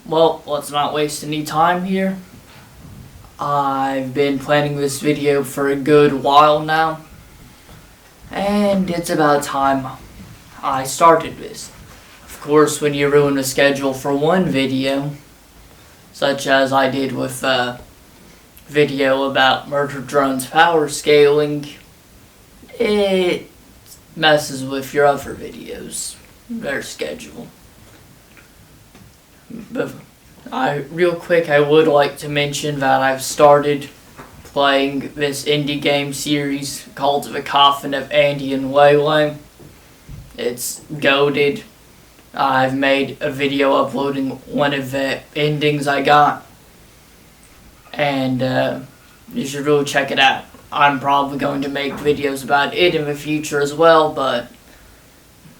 Well, let's not waste any time here. I've been planning this video for a good while now, and it's about time I started this. Of course, when you ruin a schedule for one video, such as I did with a video about murder drones power scaling, it messes with your other videos, their schedule. But real quick, I would like to mention that I've started playing this indie game series called The Coffin of Andy and Waylay. It's goated. I've made a video uploading one of the endings I got, and you should really check it out. I'm probably going to make videos about it in the future as well, but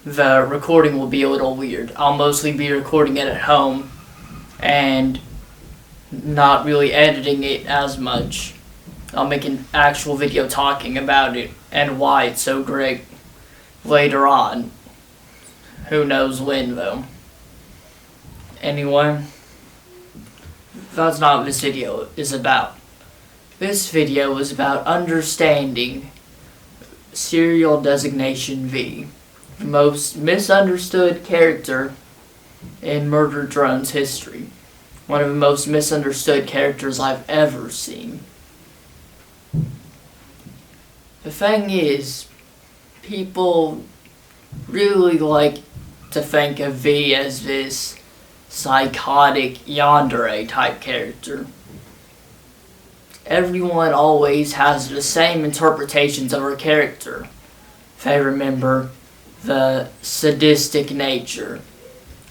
the recording will be a little weird. I'll mostly be recording it at home and not really editing it as much. I'll make an actual video talking about it and why it's so great later on. Who knows when, though. Anyway, that's not what this video is about. This video is about understanding serial designation V, the most misunderstood character in Murder Drone's history. One of the most misunderstood characters I've ever seen. The thing is, people really like to think of V as this psychotic yandere type character. Everyone always has the same interpretations of her character. They remember the sadistic nature,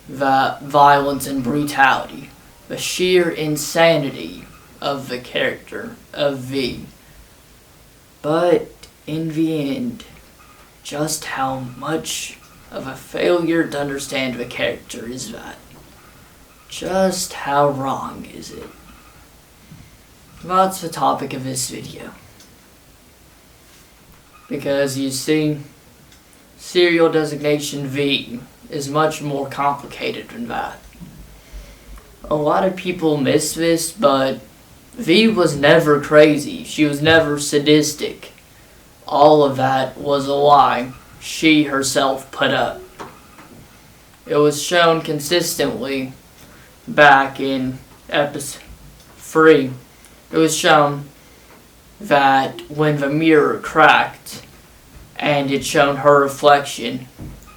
the violence and brutality, the sheer insanity of the character of V. But in the end, just how much of a failure to understand the character is that? Just how wrong is it? That's the topic of this video. Because you see, serial designation V is much more complicated than that. A lot of people miss this, but V was never crazy. She was never sadistic. All of that was a lie she herself put up. It was shown consistently back in episode 3. It was shown that when the mirror cracked and it shone her reflection,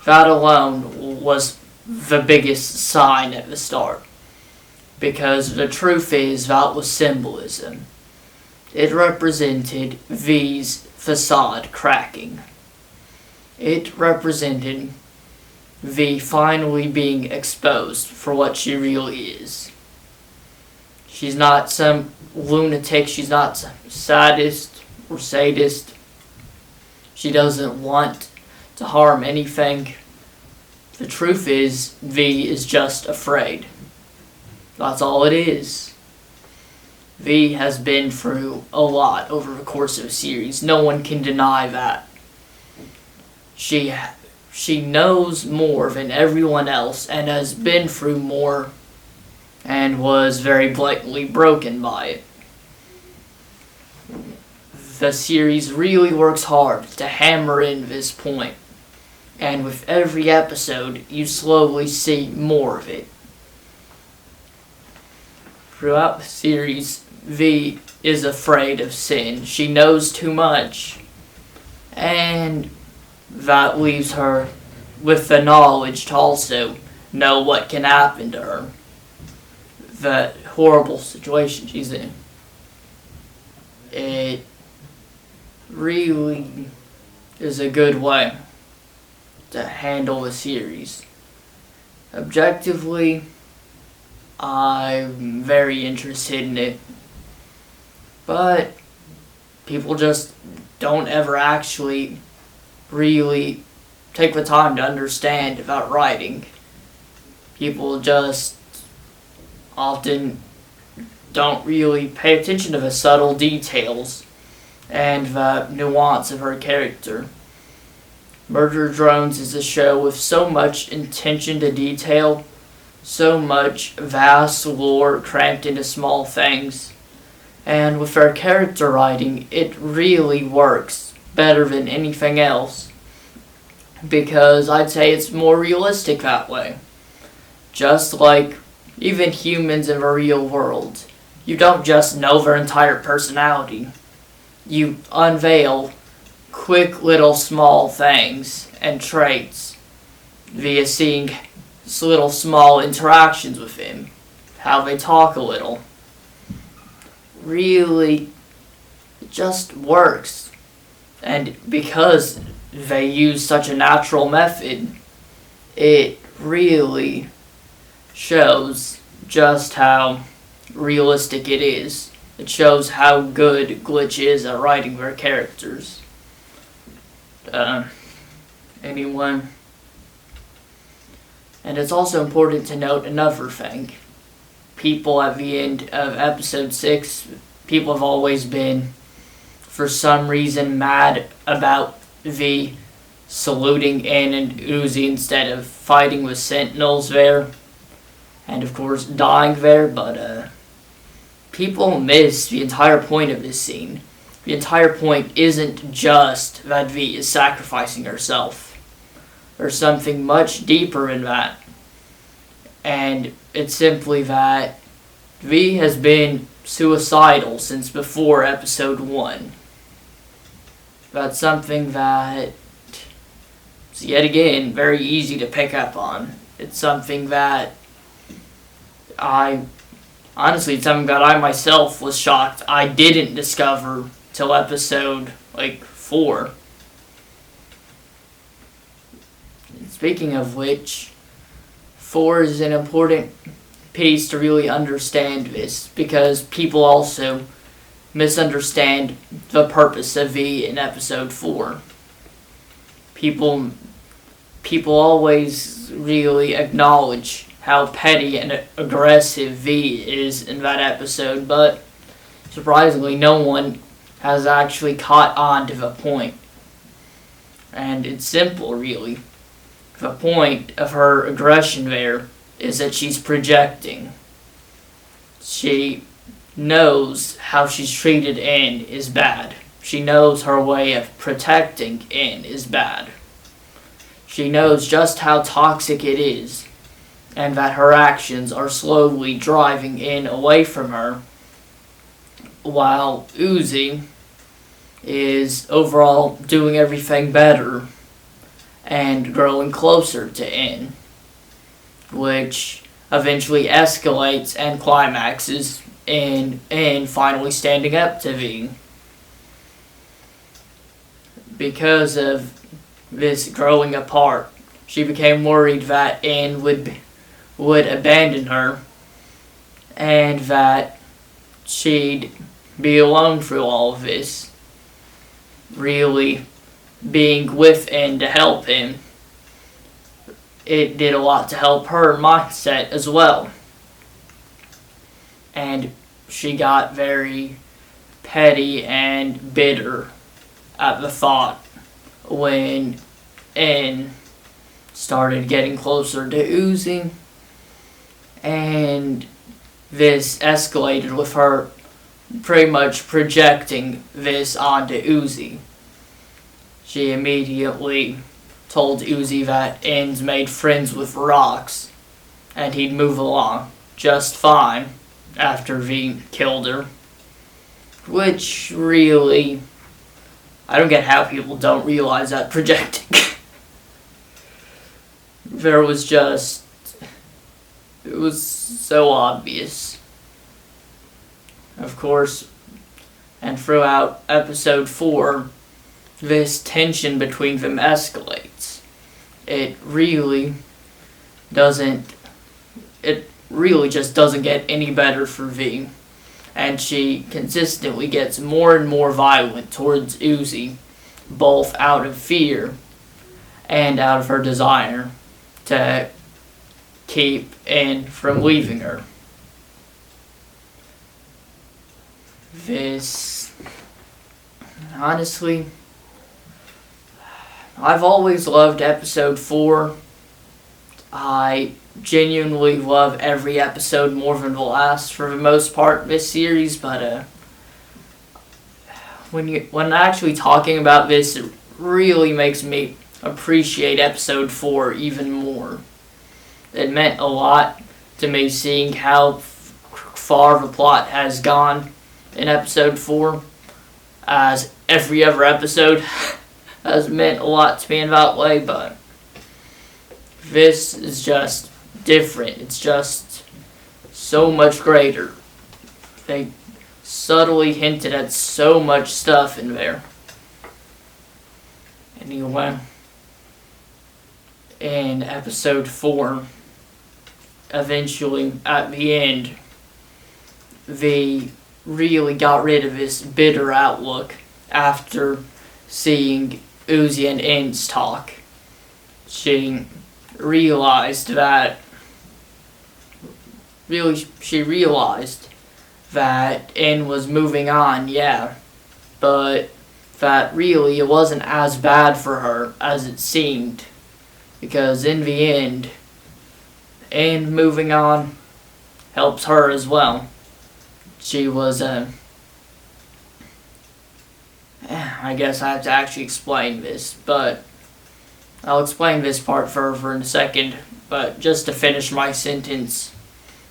that alone was the biggest sign at the start. Because the truth is, that was symbolism. It represented V's facade cracking. It represented V finally being exposed for what she really is. She's not some lunatic, she's not some sadist or sadist. She doesn't want to harm anything. The truth is, V is just afraid. That's all it is. V has been through a lot over the course of a series. No one can deny that. She knows more than everyone else and has been through more and was very blatantly broken by it. The series really works hard to hammer in this point, and with every episode you slowly see more of it. Throughout the series, V is afraid of sin. She knows too much, and that leaves her with the knowledge to also know what can happen to her. The horrible situation she's in. It really is a good way to handle the series. Objectively, I'm very interested in it, but people just don't ever actually really take the time to understand about writing. People just often don't really pay attention to the subtle details and the nuance of her character. Murder Drones is a show with so much attention to detail so much vast lore cramped into small things. And with her character writing, it really works better than anything else. Because I'd say it's more realistic that way. Just like even humans in the real world, you don't just know their entire personality. You unveil quick little small things and traits via seeing little small interactions with him, how they talk a little. Really, it just works. And because they use such a natural method, it really shows just how realistic it is. It shows how good Glitch is at writing their characters. Anyone? And it's also important to note another thing. People at the end of episode 6, people have always been, for some reason, mad about V saluting in and Uzi instead of fighting with Sentinels there. And of course, dying there, but people miss the entire point of this scene. The entire point isn't just that V is sacrificing herself. There's something much deeper in that. And it's simply that V has been suicidal since before episode 1. That's something that is yet again very easy to pick up on. It's something that it's something that I myself was shocked I didn't discover till episode 4. Speaking of which, 4 is an important piece to really understand this, because people also misunderstand the purpose of V in episode 4. People always really acknowledge how petty and aggressive V is in that episode, but surprisingly no one has actually caught on to the point. And it's simple, really. The point of her aggression there is that she's projecting. She knows how she's treated N is bad. She knows her way of protecting N is bad. She knows just how toxic it is, and that her actions are slowly driving N away from her, while Uzi is overall doing everything better and growing closer to N, which eventually escalates and climaxes in N finally standing up to V. Because of this growing apart, she became worried that N would abandon her, and that she'd be alone through all of this. Really, being with N to help him, it did a lot to help her mindset as well. And she got very petty and bitter at the thought when N started getting closer to Uzi, and this escalated with her pretty much projecting this onto Uzi. She immediately told Uzi that N's made friends with rocks, and he'd move along just fine after V killed her. Which really, I don't get how people don't realize that projecting. It was so obvious. Of course, and throughout episode 4, this tension between them escalates. It really just doesn't get any better for V. And she consistently gets more and more violent towards Uzi, both out of fear and out of her desire to keep N from leaving her. This, honestly, I've always loved episode 4. I genuinely love every episode more than the last for the most part in this series, but when actually talking about this, it really makes me appreciate episode 4 even more. It meant a lot to me seeing how far the plot has gone in episode 4, as every other episode has meant a lot to me in that way, but this is just different. It's just so much greater. They subtly hinted at so much stuff in there. Anyway, in episode 4, eventually, at the end, they really got rid of this bitter outlook after seeing Uzi and In's talk. She realized that In was moving on, yeah, but that really it wasn't as bad for her as it seemed, because in the end, In moving on helps her as well. She was I guess I have to actually explain this, but I'll explain this part further in a second, but just to finish my sentence,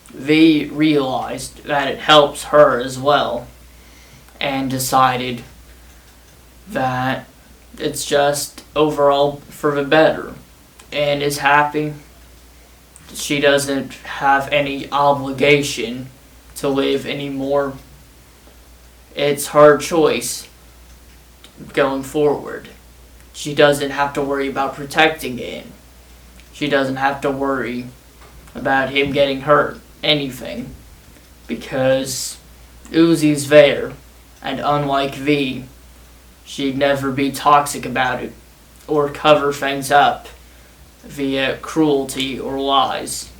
V realized that it helps her as well, and decided that it's just overall for the better, and is happy. She doesn't have any obligation to live anymore. It's her choice going forward. She doesn't have to worry about protecting him. She doesn't have to worry about him getting hurt, anything, because Uzi's there, and unlike V, she'd never be toxic about it or cover things up via cruelty or lies.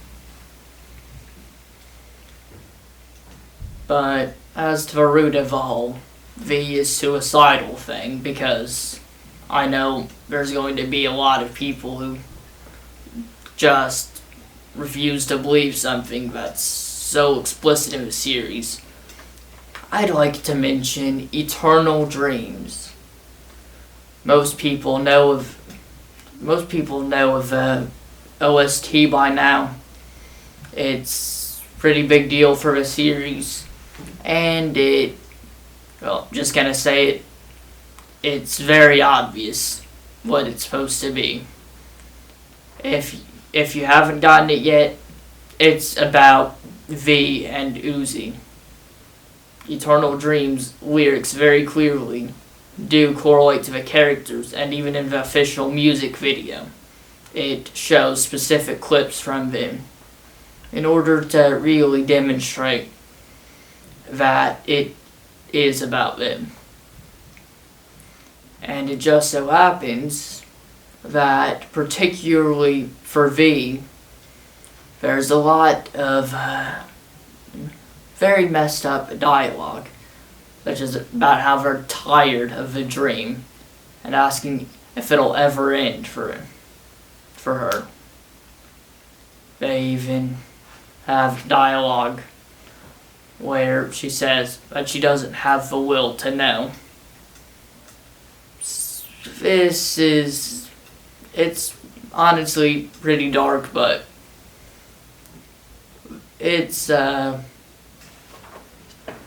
But as to the root of the whole V is suicidal thing, because I know there's going to be a lot of people who just refuse to believe something that's so explicit in the series. I'd like to mention eternal dreams. Most people know of OST by now. It's a pretty big deal for the series, and just gonna say it, it's very obvious what it's supposed to be. If you haven't gotten it yet, it's about V and Uzi. Eternal Dreams lyrics very clearly do correlate to the characters, and even in the official music video, it shows specific clips from them in order to really demonstrate that it is about them. And it just so happens that, particularly for V, there's a lot of very messed up dialogue, which is about how they're tired of the dream and asking if it'll ever end for her. They even have dialogue where she says that she doesn't have the will to know. It's honestly pretty dark, but it's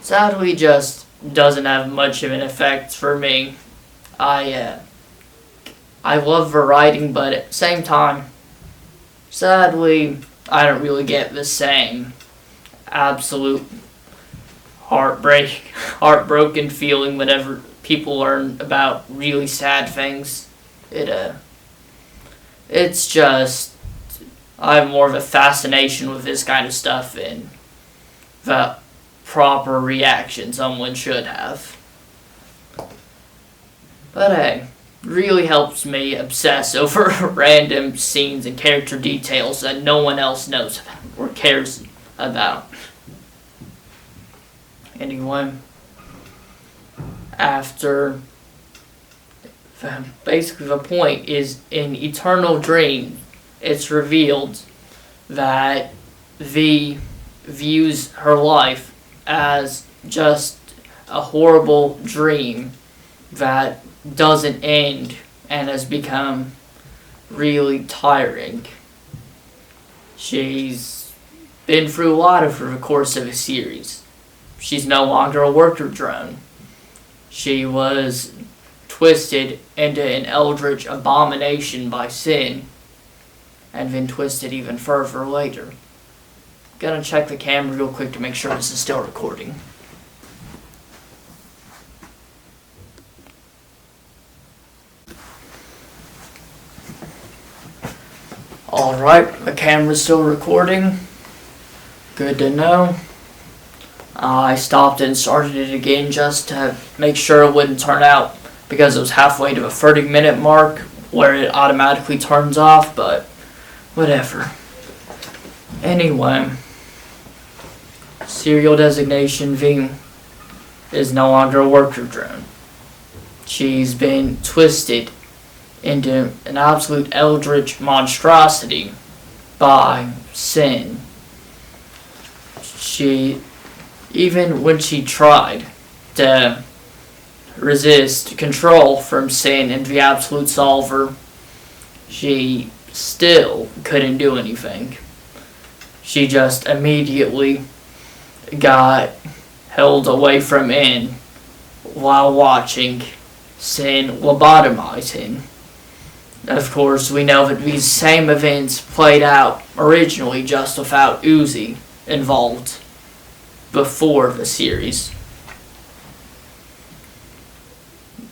sadly just doesn't have much of an effect for me. I love the writing, but at the same time, sadly, I don't really get the same absolute heartbroken feeling whenever people learn about really sad things. It's just, I have more of a fascination with this kind of stuff and the proper reaction someone should have. But hey, really helps me obsess over random scenes and character details that no one else knows about or cares about. Anyway, basically the point is, in Eternal Dream, it's revealed that V views her life as just a horrible dream that doesn't end and has become really tiring. She's been through a lot over the course of a series. She's no longer a worker drone. She was twisted into an eldritch abomination by sin, and then twisted even further later. Gonna check the camera real quick to make sure this is still recording. Alright, the camera's still recording. Good to know. I stopped and started it again just to make sure it wouldn't turn out, because it was halfway to the 30-minute mark where it automatically turns off, but whatever. Anyway, serial designation V is no longer a worker drone. She's been twisted into an absolute eldritch monstrosity by sin. Even when she tried to resist control from sin and the absolute solver, she still couldn't do anything. She just immediately got held away from in while watching sin lobotomize him. Of course, we know that these same events played out originally just without Uzi involved before the series.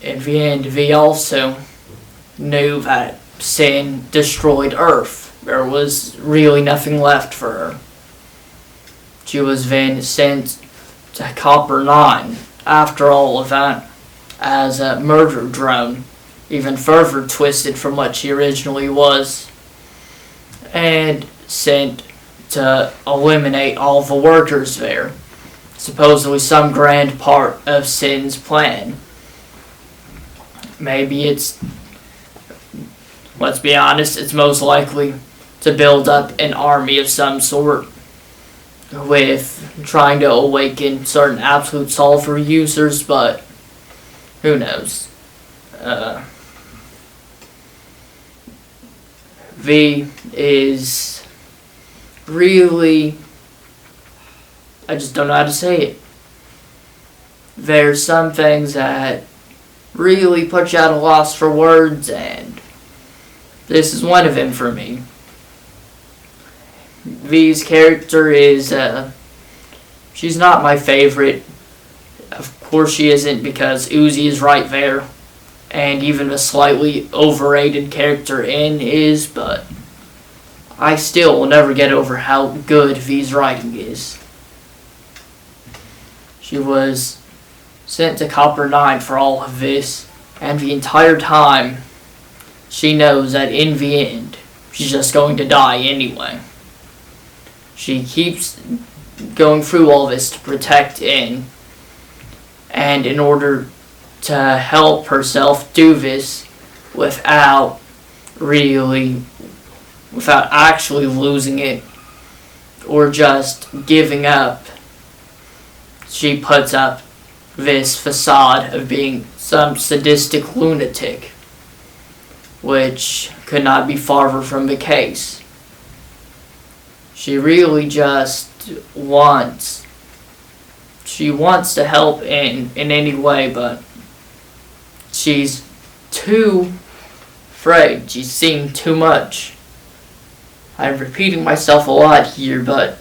In the end, V also knew that sin destroyed Earth. There was really nothing left for her. She was then sent to Copper 9 after all of that as a murder drone, even further twisted from what she originally was, and sent to eliminate all the workers there. Supposedly some grand part of Sin's plan. Maybe let's be honest, it's most likely to build up an army of some sort with trying to awaken certain absolute solver users, but who knows. V is really, I just don't know how to say it. There's some things that really put you at a loss for words, and this is one of them for me. V's character is, she's not my favorite. Of course she isn't, because Uzi is right there, and even a slightly overrated character N is, but I still will never get over how good V's writing is. She was sent to Copper 9 for all of this, and the entire time she knows that in the end she's just going to die anyway. She keeps going through all this to protect N, and in order to help herself do this without actually losing it or just giving up, she puts up this facade of being some sadistic lunatic, which could not be farther from the case. She really just wants to help in any way, but she's too afraid. She's seen too much. I'm repeating myself a lot here, but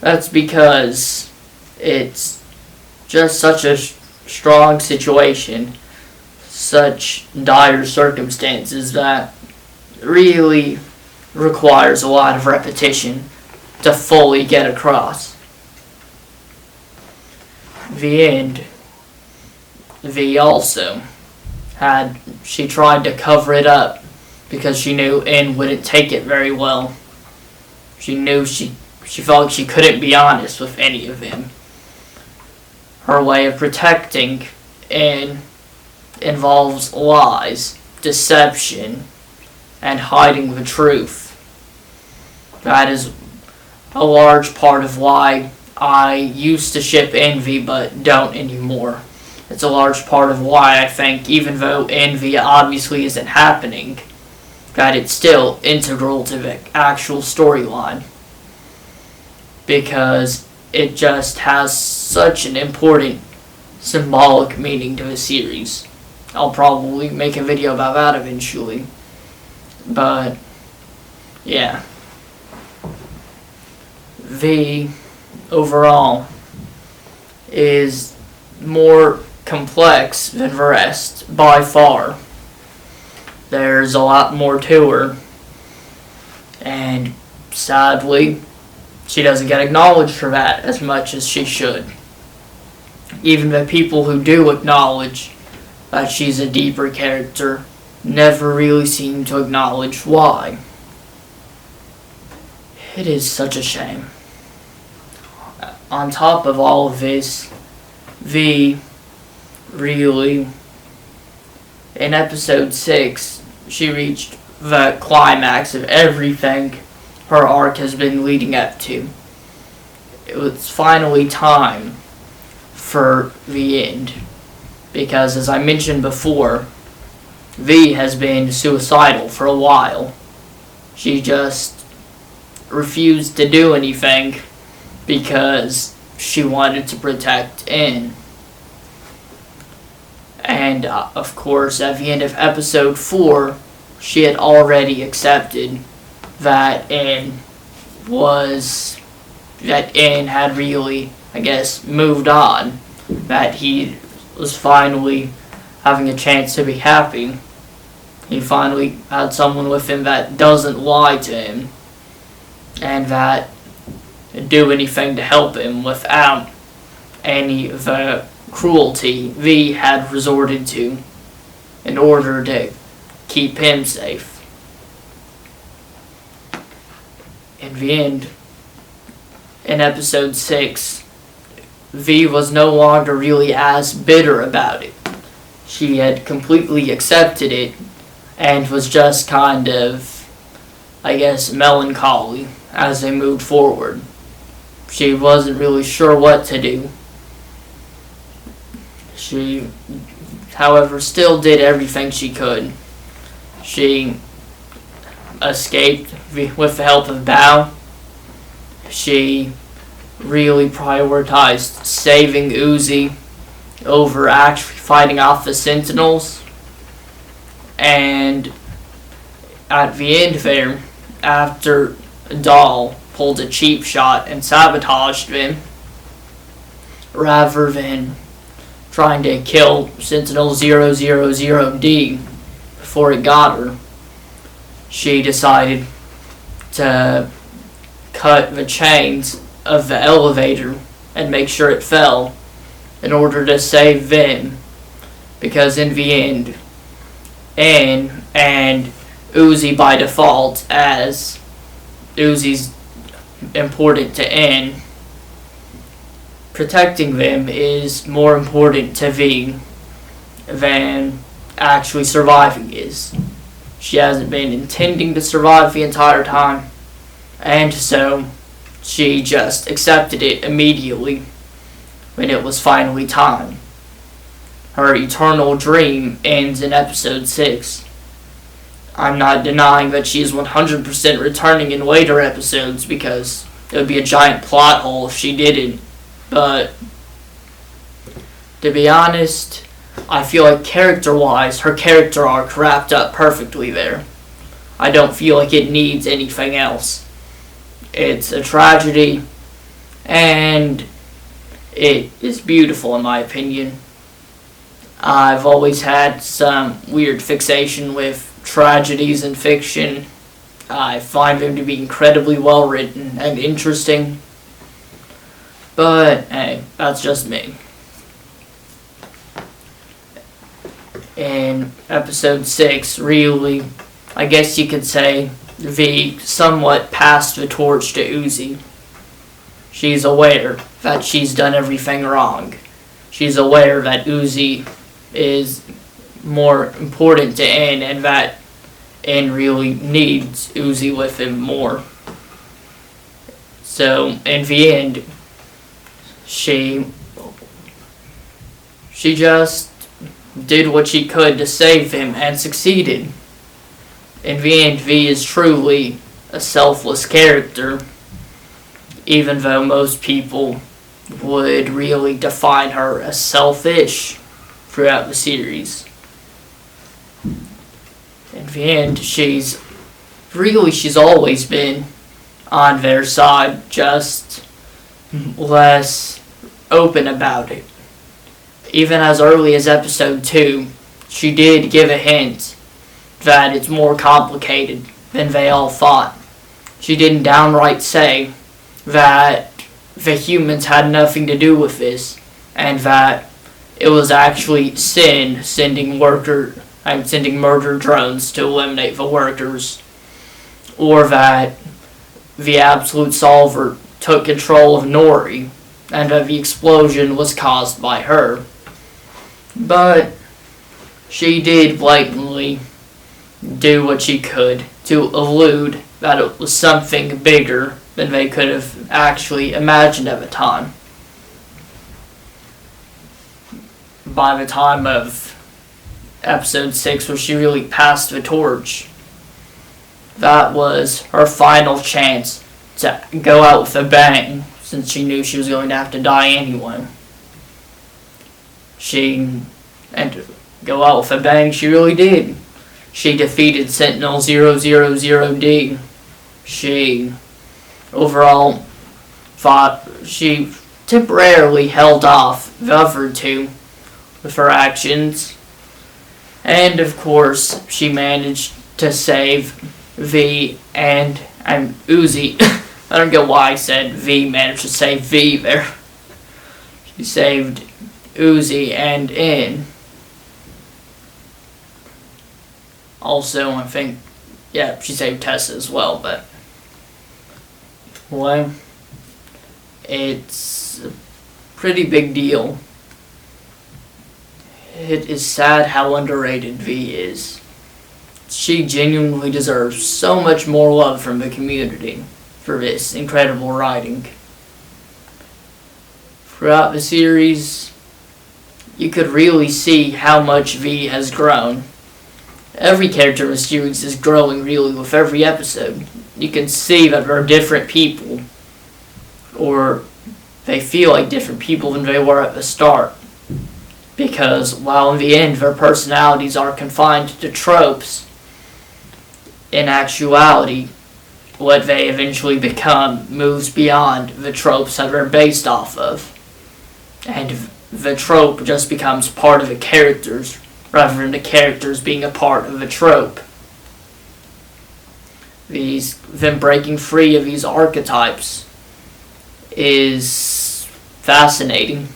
that's because it's just such a strong situation, such dire circumstances that really requires a lot of repetition to fully get across. The end. V also she tried to cover it up because she knew N wouldn't take it very well. She knew she felt like she couldn't be honest with any of them. Her way of protecting N involves lies, deception, and hiding the truth. That is a large part of why I used to ship Envy but don't anymore. It's a large part of why I think, even though Envy obviously isn't happening, that it's still integral to the actual storyline. Because it just has such an important symbolic meaning to the series. I'll probably make a video about that eventually. But, yeah. V, overall, is more complex than the rest, by far. There's a lot more to her. And, sadly, she doesn't get acknowledged for that as much as she should. Even the people who do acknowledge that she's a deeper character never really seem to acknowledge why. It is such a shame. On top of all of this, V really, in episode 6, she reached the climax of everything her arc has been leading up to. It was finally time for the end. Because, as I mentioned before, V has been suicidal for a while. She just refused to do anything because she wanted to protect N. And, of course, at the end of episode 4, she had already accepted that N had really, I guess, moved on. That he was finally having a chance to be happy. He finally had someone with him that doesn't lie to him and that do anything to help him without any of the cruelty V had resorted to in order to keep him safe. In the end, in episode 6, V was no longer really as bitter about it. She had completely accepted it and was just kind of, I guess, melancholy as they moved forward. She wasn't really sure what to do. She, however, still did everything she could. She escaped with the help of Bao. She really prioritized saving Uzi over actually fighting off the Sentinels. And at the end there, after Dahl pulled a cheap shot and sabotaged them, rather than trying to kill Sentinel 000D before it got her, she decided to cut the chains of the elevator and make sure it fell in order to save them, because in the end, N and Uzi by default, as Uzi's important to N, protecting them is more important to V than actually surviving is. She hasn't been intending to survive the entire time, and so she just accepted it immediately when it was finally time. Her eternal dream ends in episode 6. I'm not denying that she is 100% returning in later episodes because it would be a giant plot hole if she didn't. But to be honest, I feel like character-wise, her character arc wrapped up perfectly there. I don't feel like it needs anything else. It's a tragedy, and it is beautiful in my opinion. I've always had some weird fixation with tragedies in fiction. I find them to be incredibly well written and interesting. But, hey, that's just me. In episode 6, really, I guess you could say, V somewhat passed the torch to Uzi. She's aware that she's done everything wrong. She's aware that Uzi is more important to N and that N really needs Uzi with him more. So in the end, she just did what she could to save him and succeeded. In the end, V is truly a selfless character, even though most people would really define her as selfish throughout the series. In the end, she's always been on their side, just less open about it. Even as early as episode 2, she did give a hint that it's more complicated than they all thought. She didn't downright say that the humans had nothing to do with this, and that it was actually sin sending murder drones to eliminate the workers, or that the Absolute Solver took control of Nori, and that the explosion was caused by her. But she did blatantly do what she could to elude that it was something bigger than they could have actually imagined at the time. By the time of episode 6, where she really passed the torch, that was her final chance to go out with a bang, since she knew she was going to have to die anyway. And to go out with a bang, she really did. She defeated Sentinel 000D. She overall she temporarily held off the other two with her actions. And of course, she managed to save V and Uzi. I don't get why I said V, managed to save V there. She saved Uzi and In. Also, I think, yeah, she saved Tessa as well, but, well, it's a pretty big deal. It is sad how underrated V is. She genuinely deserves so much more love from the community for this incredible writing. Throughout the series, you could really see how much V has grown. Every character in the series is growing really with every episode. You can see that they're different people, or they feel like different people than they were at the start. Because while in the end their personalities are confined to tropes, in actuality, what they eventually become moves beyond the tropes that they're based off of. And the trope just becomes part of the characters, rather than the characters being a part of the trope. Them breaking free of these archetypes is fascinating.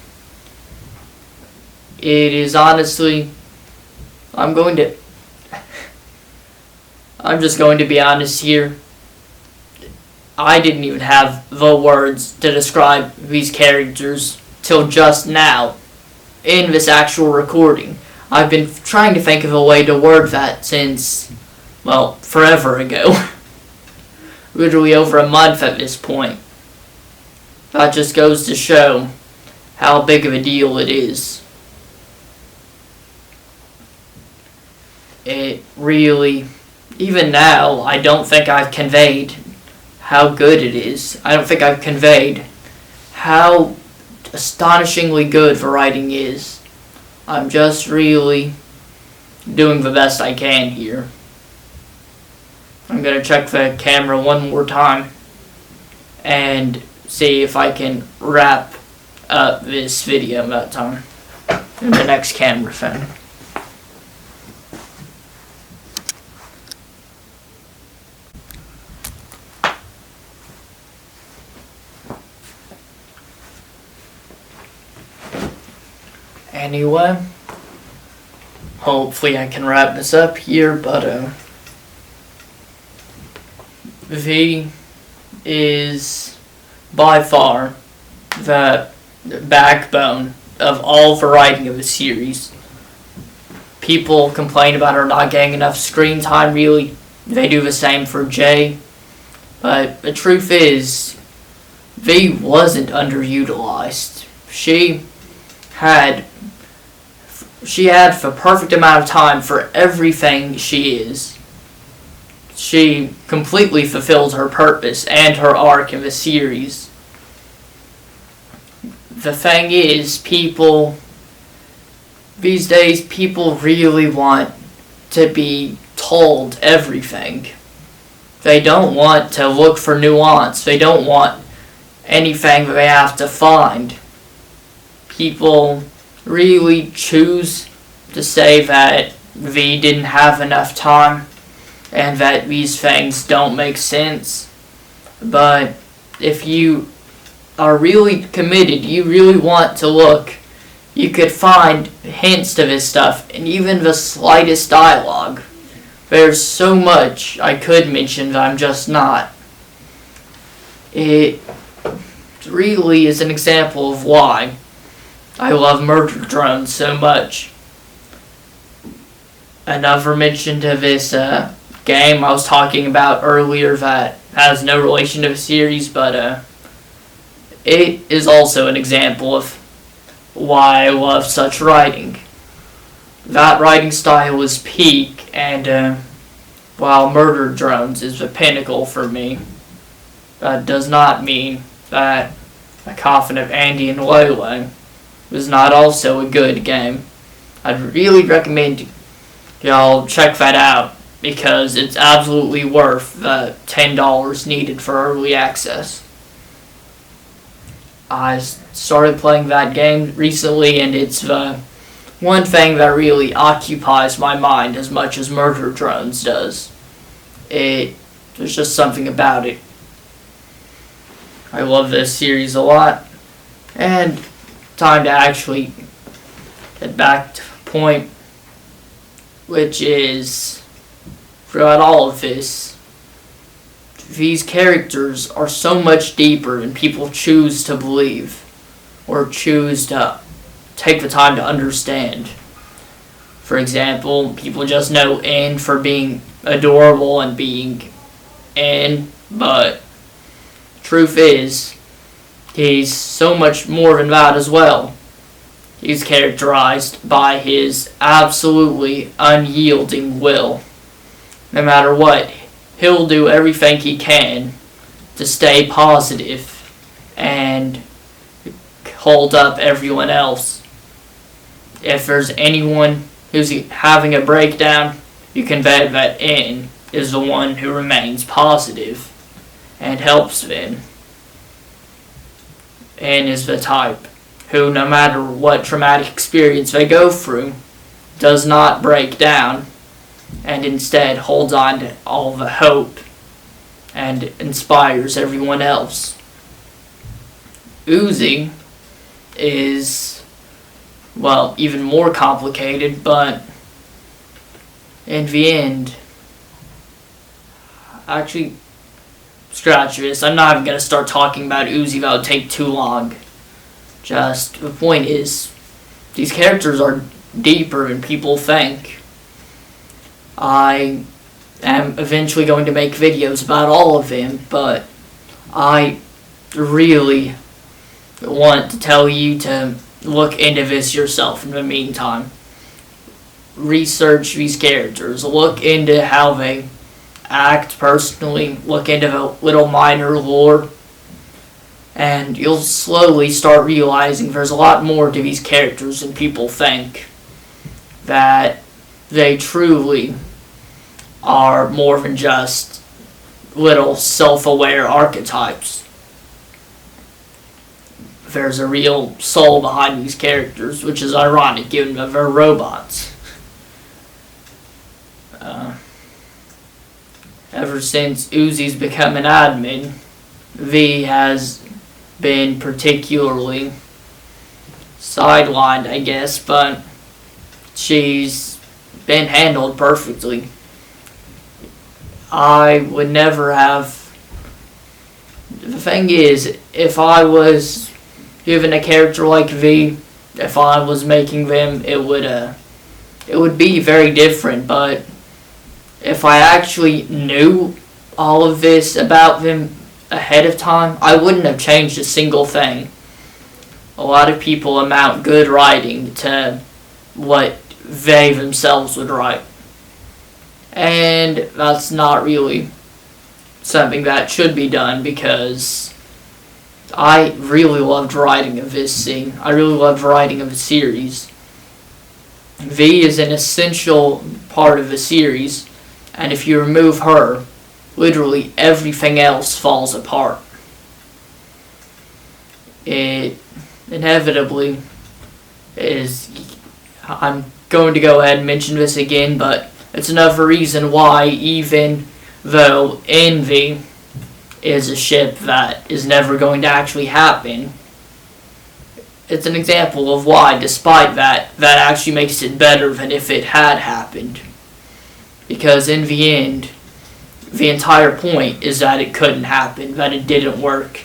It is honestly, I'm just going to be honest here. I didn't even have the words to describe these characters till just now in this actual recording. I've been trying to think of a way to word that since, well, forever ago. Literally over a month at this point. That just goes to show how big of a deal it is. It really, even now, I don't think I've conveyed how good it is. I don't think I've conveyed how astonishingly good the writing is. I'm just really doing the best I can here. I'm going to check the camera one more time and see if I can wrap up this video that time in the next camera phone. Anyway, hopefully I can wrap this up here, but V is by far the backbone of all the writing of the series. People complain about her not getting enough screen time, really. They do the same for Jay. But the truth is, V wasn't underutilized. She had the perfect amount of time for everything she is. She completely fulfilled her purpose and her arc in the series. The thing is, these days, people really want to be told everything. They don't want to look for nuance. They don't want anything that they have to find. People really choose to say that V didn't have enough time and that these things don't make sense. But if you are really committed, you really want to look, you could find hints to this stuff in even the slightest dialogue. There's so much I could mention that I'm just not. It really is an example of why I love Murder Drones so much. Another mention to this game I was talking about earlier that has no relation to the series, but it is also an example of why I love such writing. That writing style is peak, and while Murder Drones is the pinnacle for me, that does not mean that The Coffin of Andy and Lolo was not also a good game. I'd really recommend y'all check that out because it's absolutely worth the $10 needed for early access. I started playing that game recently, and it's the one thing that really occupies my mind as much as Murder Drones does. There's just something about it. I love this series a lot. And time to actually get back to the point, which is, throughout all of this, these characters are so much deeper than people choose to believe or choose to take the time to understand. For example, people just know N for being adorable and being N, but truth is, he's so much more than that as well. He's characterized by his absolutely unyielding will. No matter what, he'll do everything he can to stay positive and hold up everyone else. If there's anyone who's having a breakdown, you can bet that N is the one who remains positive and helps them. N is the type who, no matter what traumatic experience they go through, does not break down and instead holds on to all the hope and inspires everyone else. Uzi is, well, even more complicated, but in the end, actually, scratch this. I'm not even going to start talking about Uzi. That would take too long. Just, the point is, these characters are deeper than people think. I am eventually going to make videos about all of them, but I really want to tell you to look into this yourself in the meantime. Research these characters. Look into how they act personally. Look into the little minor lore. And you'll slowly start realizing there's a lot more to these characters than people think. That they truly are more than just little self-aware archetypes. There's a real soul behind these characters, which is ironic given that they're robots. Ever since Uzi's become an admin, V has been particularly sidelined, I guess, but she's been handled perfectly. I would never have... The thing is, if I was given a character like V, if I was making them, it would be very different, but if I actually knew all of this about them ahead of time, I wouldn't have changed a single thing. A lot of people amount good writing to what they themselves would write. And that's not really something that should be done, because I really loved writing of this scene. I really loved writing of the series. V is an essential part of the series, and if you remove her, literally everything else falls apart. It inevitably is, I'm going to go ahead and mention this again, but it's another reason why, even though Envy is a ship that is never going to actually happen, it's an example of why, despite that actually makes it better than if it had happened. Because in the end, the entire point is that it couldn't happen, that it didn't work.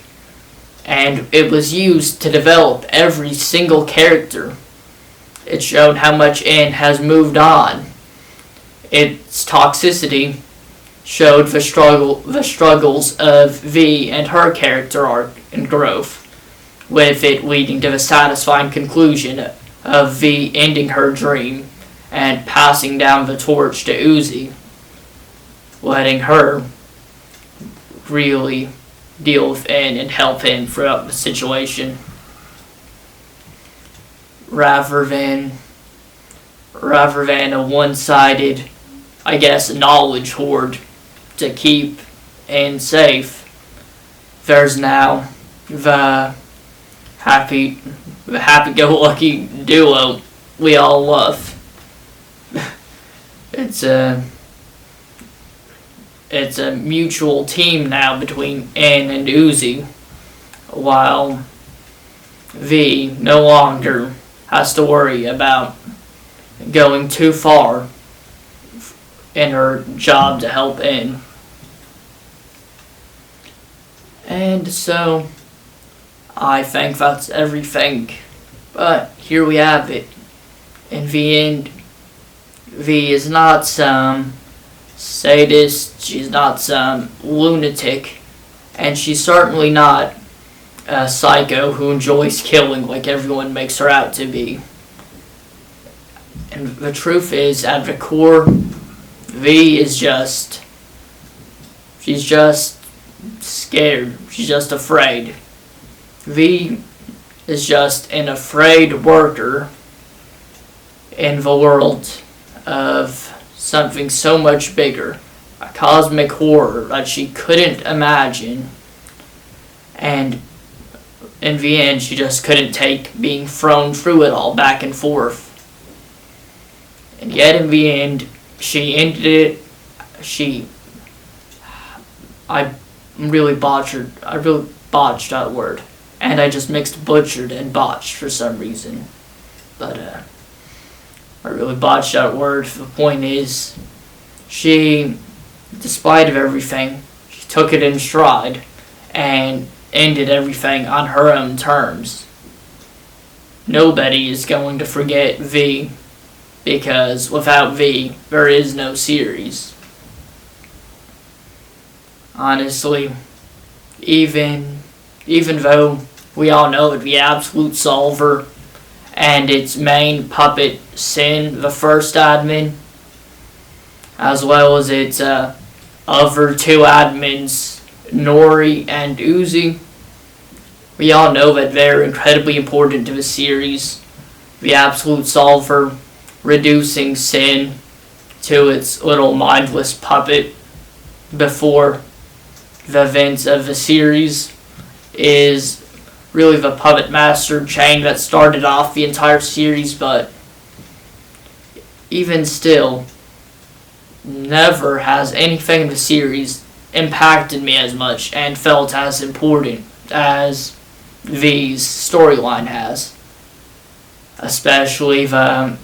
And it was used to develop every single character. It showed how much N has moved on. Its toxicity showed the struggles of V and her character arc and growth, with it leading to the satisfying conclusion of V ending her dream and passing down the torch to Uzi, letting her really deal with N and help him throughout the situation, rather than a one-sided, I guess, knowledge hoard to keep N safe. There's now the happy-go-lucky duo we all love. It's a mutual team now between N and Uzi, while V no longer has to worry about going too far in her job to help N. And so, I think that's everything. But here we have it. In the end, V is not some sadist, she's not some lunatic, and she's certainly not a psycho who enjoys killing like everyone makes her out to be. And the truth is, at the core, V is she's just scared, she's just afraid. V is just an afraid worker in the world of something so much bigger, a cosmic horror that she couldn't imagine, and in the end she just couldn't take being thrown through it all back and forth. And yet in the end she ended it. I really botched that word, and I just mixed butchered and botched for some reason, but I really botched that word. The point is, she, despite of everything, she took it in stride and ended everything on her own terms. Nobody is going to forget V, because without V, there is no series. Honestly, even though we all know the absolute solver and its main puppet, Sin, the first admin, as well as its other two admins, Nori and Uzi, we all know that they're incredibly important to the series. The absolute solver reducing Sin to its little mindless puppet before the events of the series is really the puppet master chain that started off the entire series, but even still, never has anything in the series impacted me as much and felt as important as V's storyline has. Especially the,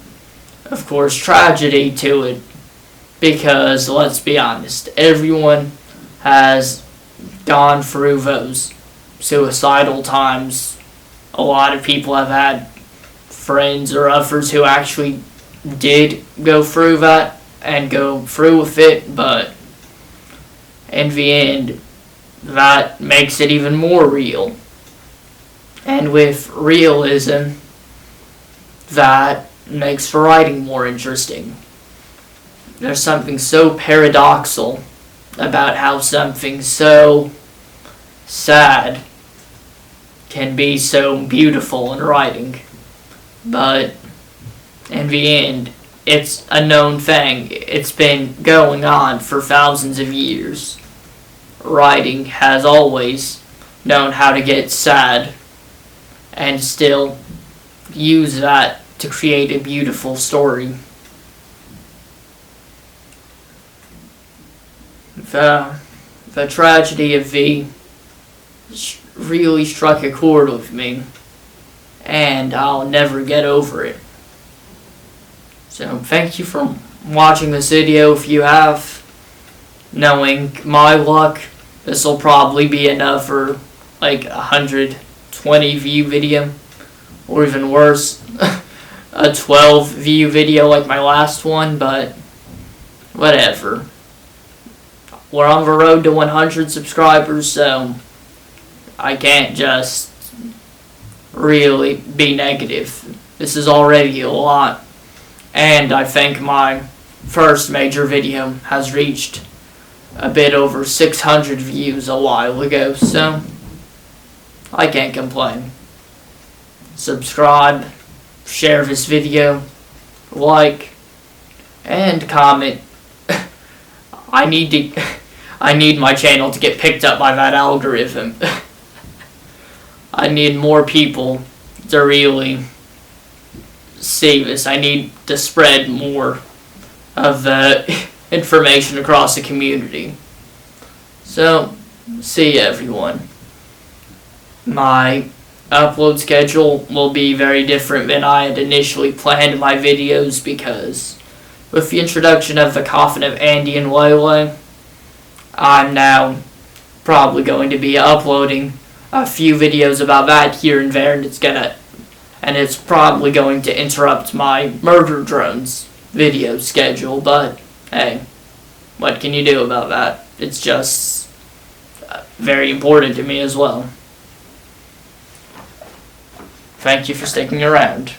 of course, tragedy to it, because let's be honest, everyone has gone through those suicidal times. A lot of people have had friends or others who actually did go through that and go through with it, but in the end, that makes it even more real. And with realism, that makes for writing more interesting. There's something so paradoxical about how something so sad can be so beautiful in writing. But in the end, it's a known thing. It's been going on for thousands of years. Writing has always known how to get sad and still use that to create a beautiful story. The tragedy of V really struck a chord with me, and I'll never get over it. So thank you for watching this video. If you have, knowing my luck, this will probably be enough for like 120 view video, or even worse, a 12 view video like my last one, but whatever. We're on the road to 100 subscribers, so I can't just really be negative. This is already a lot. And I think my first major video has reached a bit over 600 views a while ago, so I can't complain. Subscribe, share this video, like, and comment. I need my channel to get picked up by that algorithm. I need more people to really see this. I need to spread more of the information across the community. So, see everyone. My upload schedule will be very different than I had initially planned my videos, because with the introduction of the Coffin of Andy and Lele, I'm now probably going to be uploading a few videos about that here and there, and it's probably going to interrupt my murder drones video schedule, but hey, what can you do about that? It's just very important to me as well. Thank you for sticking around.